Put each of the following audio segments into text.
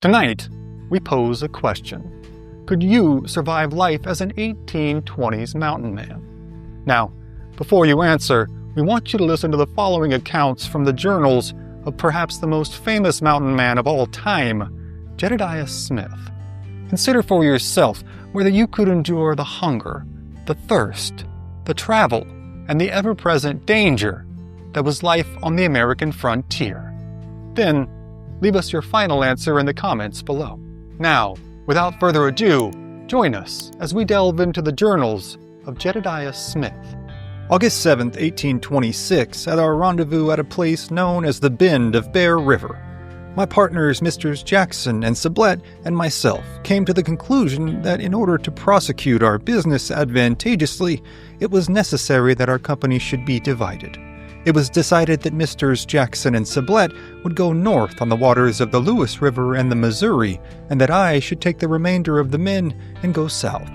Tonight, we pose a question. Could you survive life as an 1820s mountain man? Now, before you answer, we want you to listen to the following accounts from the journals of perhaps the most famous mountain man of all time, Jedediah Smith. Consider for yourself whether you could endure the hunger, the thirst, the travel, and the ever-present danger that was life on the American frontier. Then, leave us your final answer in the comments below. Now, without further ado, join us as we delve into the journals of Jedediah Smith. August 7th, 1826, at our rendezvous at a place known as the Bend of Bear River. My partners, Messrs. Jackson and Sublette, and myself came to the conclusion that in order to prosecute our business advantageously, it was necessary that our company should be divided. It was decided that Messrs. Jackson and Sublette would go north on the waters of the Lewis River and the Missouri, and that I should take the remainder of the men and go south.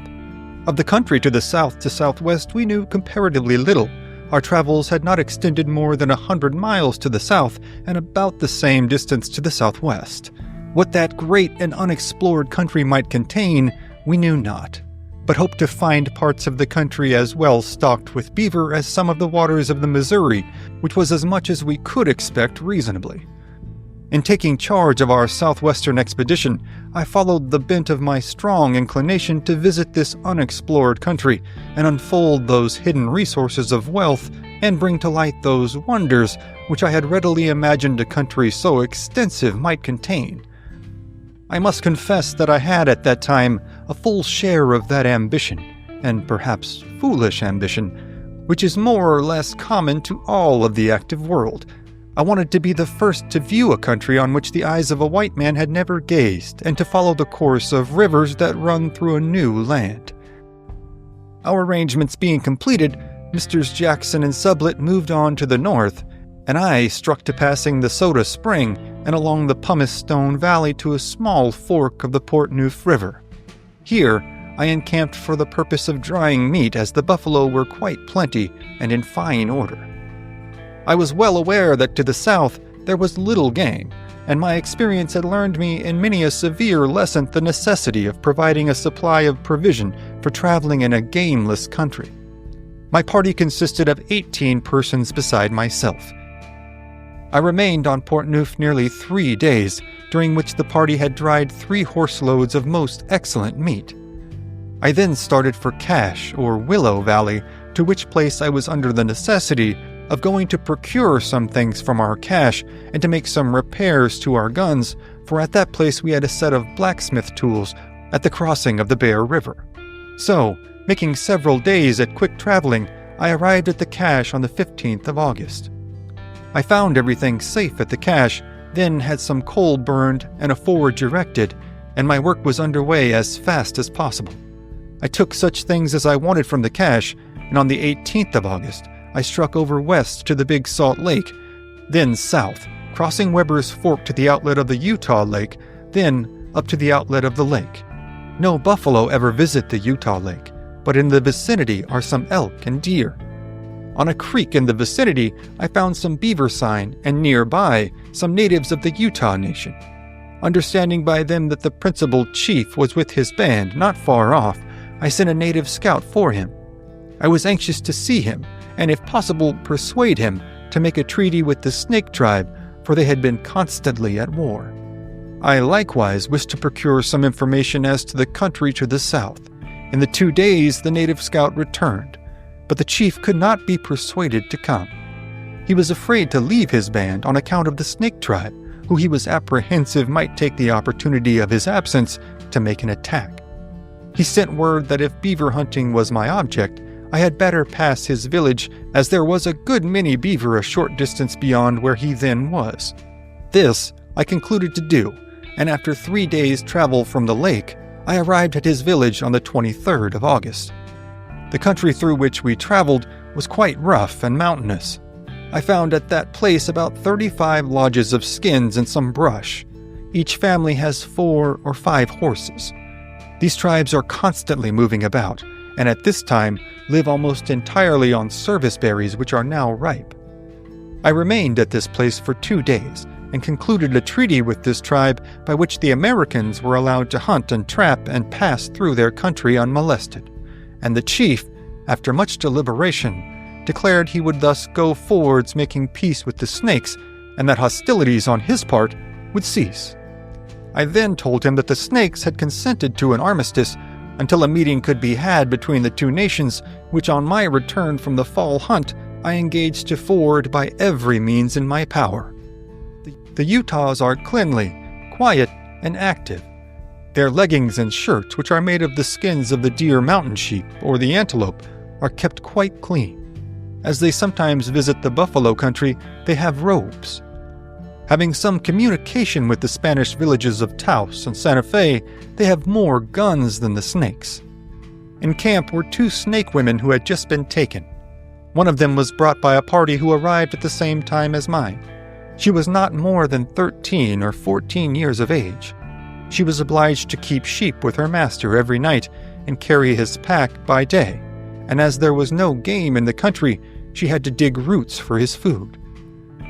Of the country to the south to southwest we knew comparatively little. Our travels had not extended more than 100 miles to the south and about the same distance to the southwest. What that great and unexplored country might contain, we knew not, but hoped to find parts of the country as well stocked with beaver as some of the waters of the Missouri, which was as much as we could expect reasonably. In taking charge of our southwestern expedition, I followed the bent of my strong inclination to visit this unexplored country and unfold those hidden resources of wealth and bring to light those wonders which I had readily imagined a country so extensive might contain. I must confess that I had at that time a full share of that ambition, and perhaps foolish ambition, which is more or less common to all of the active world. I wanted to be the first to view a country on which the eyes of a white man had never gazed, and to follow the course of rivers that run through a new land. Our arrangements being completed, Messrs. Jackson and Sublette moved on to the north, and I struck to passing the Soda Spring and along the Pumice Stone Valley to a small fork of the Portneuf River. Here, I encamped for the purpose of drying meat, as the buffalo were quite plenty and in fine order. I was well aware that to the south there was little game, and my experience had learned me in many a severe lesson the necessity of providing a supply of provision for traveling in a gameless country. My party consisted of 18 persons beside myself. I remained on Portneuf nearly 3 days, during which the party had dried 3 horse loads of most excellent meat. I then started for Cache, or Willow Valley, to which place I was under the necessity of going to procure some things from our cache and to make some repairs to our guns, for at that place we had a set of blacksmith tools at the crossing of the Bear River. So, making several days at quick traveling, I arrived at the cache on the 15th of August. I found everything safe at the cache, then had some coal burned and a forge erected, and my work was underway as fast as possible. I took such things as I wanted from the cache, and on the 18th of August, I struck over west to the Big Salt Lake, then south, crossing Weber's Fork to the outlet of the Utah Lake, then up to the outlet of the lake. No buffalo ever visit the Utah Lake, but in the vicinity are some elk and deer. On a creek in the vicinity, I found some beaver sign, and nearby, some natives of the Utah Nation. Understanding by them that the principal chief was with his band not far off, I sent a native scout for him. I was anxious to see him, and if possible persuade him to make a treaty with the Snake tribe, for they had been constantly at war. I likewise wished to procure some information as to the country to the south. In the 2 days the native scout returned, but the chief could not be persuaded to come. He was afraid to leave his band on account of the Snake tribe, who he was apprehensive might take the opportunity of his absence to make an attack. He sent word that if beaver hunting was my object, I had better pass his village, as there was a good many beaver a short distance beyond where he then was. This I concluded to do, and after 3 days' travel from the lake, I arrived at his village on the 23rd of August. The country through which we traveled was quite rough and mountainous. I found at that place about 35 lodges of skins and some brush. Each family has 4 or 5 horses. These tribes are constantly moving about, and at this time live almost entirely on service berries which are now ripe. I remained at this place for 2 days, and concluded a treaty with this tribe by which the Americans were allowed to hunt and trap and pass through their country unmolested. And the chief, after much deliberation, declared he would thus go forwards making peace with the Snakes, and that hostilities on his part would cease. I then told him that the Snakes had consented to an armistice until a meeting could be had between the two nations, which on my return from the fall hunt I engaged to forward by every means in my power. The Utahs are cleanly, quiet, and active. Their leggings and shirts, which are made of the skins of the deer mountain sheep or the antelope, are kept quite clean. As they sometimes visit the buffalo country, they have robes. Having some communication with the Spanish villages of Taos and Santa Fe, they have more guns than the Snakes. In camp were 2 snake women who had just been taken. One of them was brought by a party who arrived at the same time as mine. She was not more than 13 or 14 years of age. She was obliged to keep sheep with her master every night and carry his pack by day, and as there was no game in the country, she had to dig roots for his food.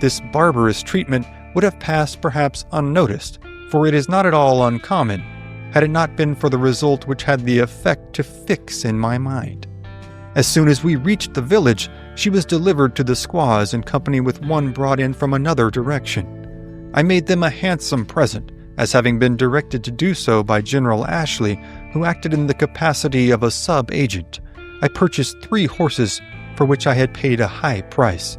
This barbarous treatment would have passed perhaps unnoticed, for it is not at all uncommon, had it not been for the result which had the effect to fix in my mind. As soon as we reached the village, she was delivered to the squaws in company with one brought in from another direction. I made them a handsome present, as having been directed to do so by General Ashley, who acted in the capacity of a sub-agent. I purchased 3 horses, for which I had paid a high price.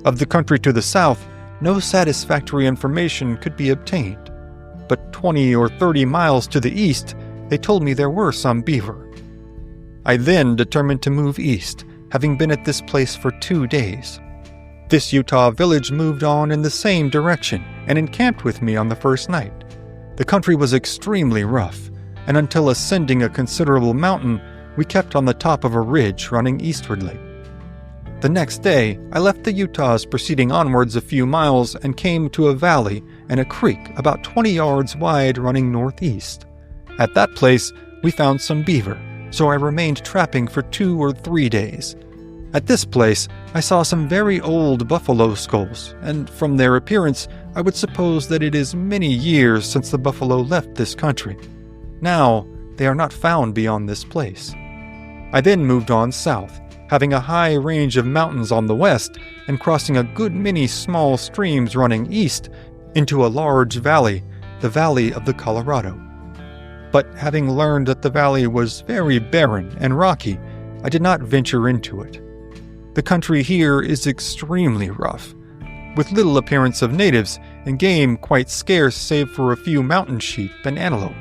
Of the country to the south, no satisfactory information could be obtained, but 20 or 30 miles to the east, they told me there were some beaver. I then determined to move east, having been at this place for 2 days. This Utah village moved on in the same direction and encamped with me on the first night. The country was extremely rough, and until ascending a considerable mountain, we kept on the top of a ridge running eastwardly. The next day, I left the Utahs proceeding onwards a few miles and came to a valley and a creek about 20 yards wide running northeast. At that place, we found some beaver, so I remained trapping for 2 or 3 days. At this place, I saw some very old buffalo skulls, and from their appearance, I would suppose that it is many years since the buffalo left this country. Now, they are not found beyond this place. I then moved on south, having a high range of mountains on the west and crossing a good many small streams running east into a large valley, the Valley of the Colorado. But having learned that the valley was very barren and rocky, I did not venture into it. The country here is extremely rough, with little appearance of natives and game quite scarce save for a few mountain sheep and antelope.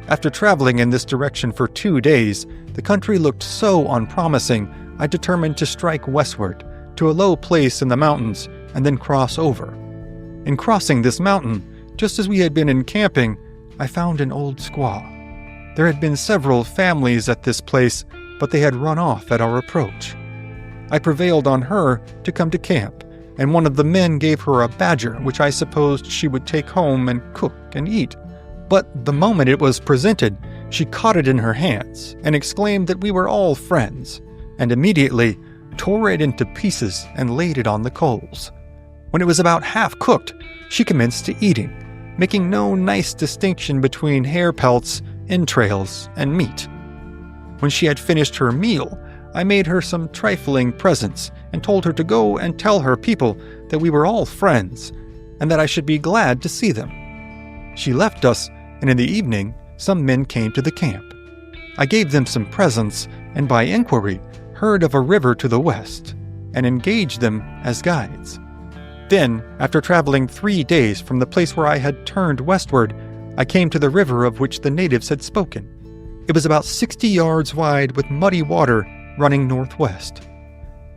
After traveling in this direction for 2 days, the country looked so unpromising, I determined to strike westward to a low place in the mountains and then cross over. In crossing this mountain, just as we had been encamping, I found an old squaw. There had been several families at this place, but they had run off at our approach. I prevailed on her to come to camp, and one of the men gave her a badger which I supposed she would take home and cook and eat. But the moment it was presented, she caught it in her hands and exclaimed that we were all friends, and immediately tore it into pieces and laid it on the coals. When it was about half cooked, she commenced to eating, making no nice distinction between hair pelts, entrails, and meat. When she had finished her meal, I made her some trifling presents and told her to go and tell her people that we were all friends and that I should be glad to see them. She left us, and in the evening, some men came to the camp. I gave them some presents and by inquiry heard of a river to the west and engaged them as guides. Then, after traveling 3 days from the place where I had turned westward, I came to the river of which the natives had spoken. It was about 60 yards wide with muddy water running northwest.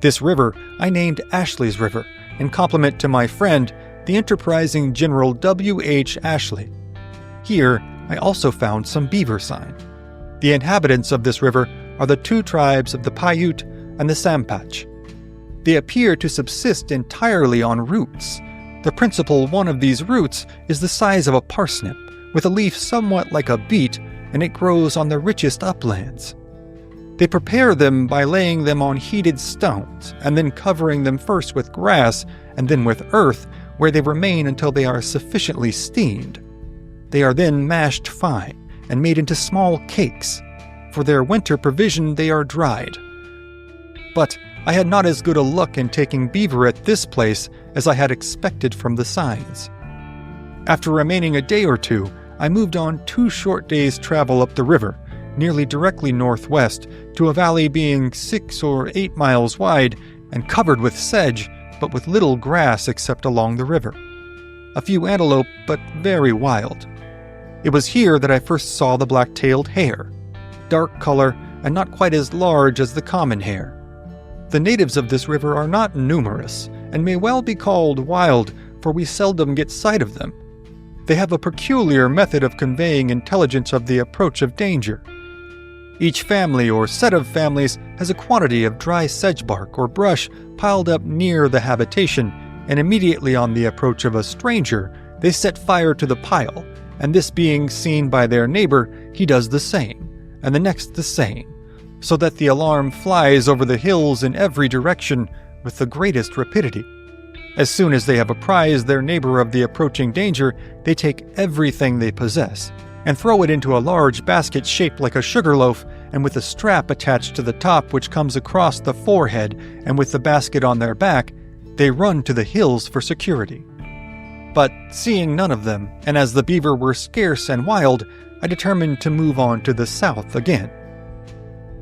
This river I named Ashley's River in compliment to my friend, the enterprising General W.H. Ashley. Here, I also found some beaver sign. The inhabitants of this river are the 2 tribes of the Paiute and the Sampach. They appear to subsist entirely on roots. The principal one of these roots is the size of a parsnip, with a leaf somewhat like a beet, and it grows on the richest uplands. They prepare them by laying them on heated stones, and then covering them first with grass and then with earth, where they remain until they are sufficiently steamed. They are then mashed fine and made into small cakes. For their winter provision, they are dried. But I had not as good a luck in taking beaver at this place as I had expected from the signs. After remaining a day or two, I moved on 2 short days' travel up the river, nearly directly northwest, to a valley being 6 or 8 miles wide and covered with sedge, but with little grass except along the river. A few antelope, but very wild. It was here that I first saw the black-tailed hare, dark color and not quite as large as the common hare. The natives of this river are not numerous, and may well be called wild, for we seldom get sight of them. They have a peculiar method of conveying intelligence of the approach of danger. Each family or set of families has a quantity of dry sedge bark or brush piled up near the habitation, and immediately on the approach of a stranger, they set fire to the pile, and this being seen by their neighbor, he does the same, and the next the same, so that the alarm flies over the hills in every direction with the greatest rapidity. As soon as they have apprised their neighbor of the approaching danger, they take everything they possess and throw it into a large basket shaped like a sugar loaf and with a strap attached to the top which comes across the forehead, and with the basket on their back, they run to the hills for security. But seeing none of them, and as the beaver were scarce and wild, I determined to move on to the south again.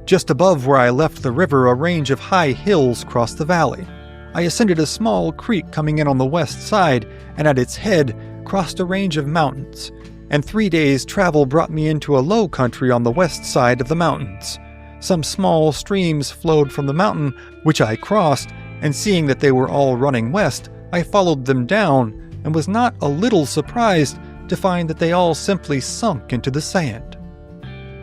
Just above where I left the river, a range of high hills crossed the valley. I ascended a small creek coming in on the west side, and at its head crossed a range of mountains, and 3 days' travel brought me into a low country on the west side of the mountains. Some small streams flowed from the mountain, which I crossed, and seeing that they were all running west, I followed them down, and was not a little surprised to find that they all simply sunk into the sand.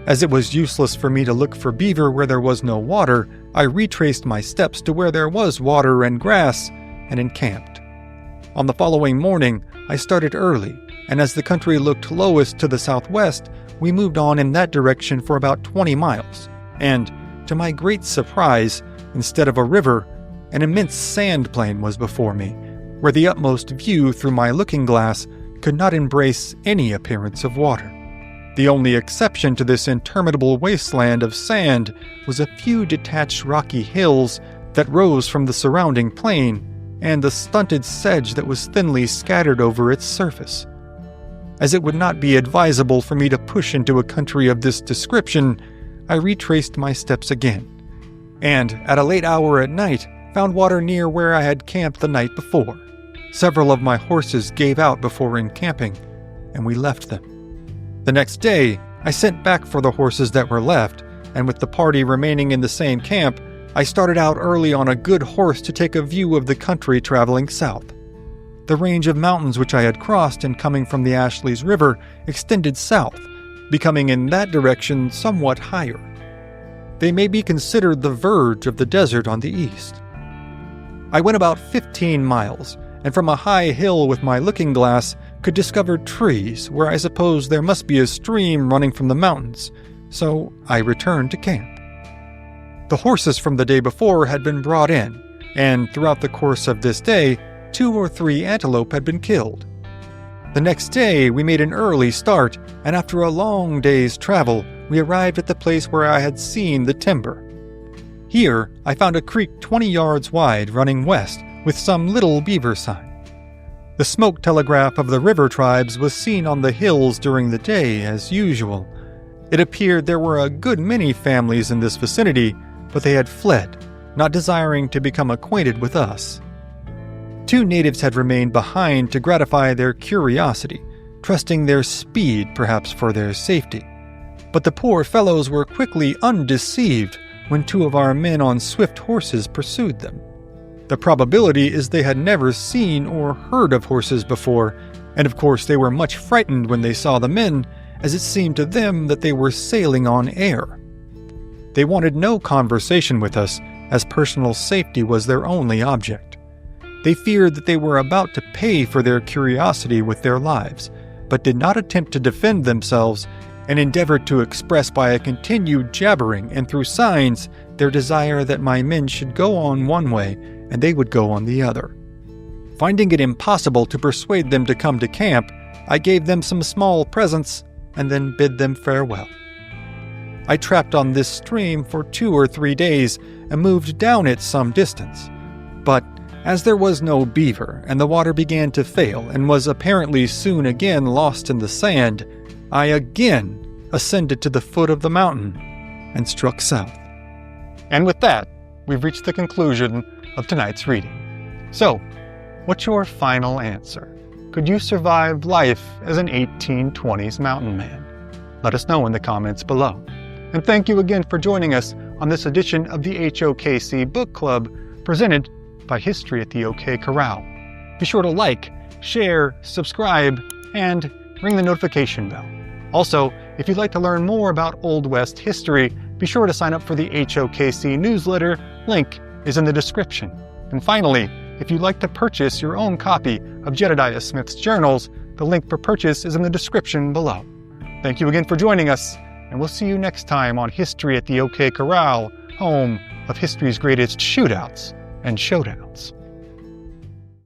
As it was useless for me to look for beaver where there was no water, I retraced my steps to where there was water and grass, and encamped. On the following morning, I started early, and as the country looked lowest to the southwest, we moved on in that direction for about 20 miles, and, to my great surprise, instead of a river, an immense sand plain was before me, where the utmost view through my looking-glass could not embrace any appearance of water. The only exception to this interminable wasteland of sand was a few detached rocky hills that rose from the surrounding plain, and the stunted sedge that was thinly scattered over its surface. As it would not be advisable for me to push into a country of this description, I retraced my steps again, and at a late hour at night found water near where I had camped the night before. Several of my horses gave out before encamping, and we left them. The next day, I sent back for the horses that were left, and with the party remaining in the same camp, I started out early on a good horse to take a view of the country traveling south. The range of mountains which I had crossed in coming from the Ashley's River extended south, becoming in that direction somewhat higher. They may be considered the verge of the desert on the east. I went about 15 miles, and from a high hill with my looking-glass could discover trees where I supposed there must be a stream running from the mountains, so I returned to camp. The horses from the day before had been brought in, and throughout the course of this day, 2 or 3 antelope had been killed. The next day we made an early start, and after a long day's travel, we arrived at the place where I had seen the timber. Here I found a creek 20 yards wide running west with some little beaver sign. The smoke telegraph of the river tribes was seen on the hills during the day as usual. It appeared there were a good many families in this vicinity, but they had fled, not desiring to become acquainted with us. 2 natives had remained behind to gratify their curiosity, trusting their speed perhaps for their safety. But the poor fellows were quickly undeceived when 2 of our men on swift horses pursued them. The probability is they had never seen or heard of horses before, and of course they were much frightened when they saw the men, as it seemed to them that they were sailing on air. They wanted no conversation with us, as personal safety was their only object. They feared that they were about to pay for their curiosity with their lives, but did not attempt to defend themselves, and endeavored to express by a continued jabbering and through signs their desire that my men should go on one way and they would go on the other. Finding it impossible to persuade them to come to camp, I gave them some small presents and then bid them farewell. I trapped on this stream for 2 or 3 days and moved down it some distance. But as there was no beaver and the water began to fail and was apparently soon again lost in the sand, I again ascended to the foot of the mountain and struck south. And with that, we've reached the conclusion of tonight's reading. So, what's your final answer? Could you survive life as an 1820s mountain man? Let us know in the comments below. And thank you again for joining us on this edition of the HOKC Book Club, presented by History at the OK Corral. Be sure to like, share, subscribe, and ring the notification bell. Also, if you'd like to learn more about Old West history, be sure to sign up for the HOKC newsletter. Link is in the description. And finally, if you'd like to purchase your own copy of Jedediah Smith's journals, the link for purchase is in the description below. Thank you again for joining us, and we'll see you next time on History at the OK Corral, home of history's greatest shootouts and showdowns.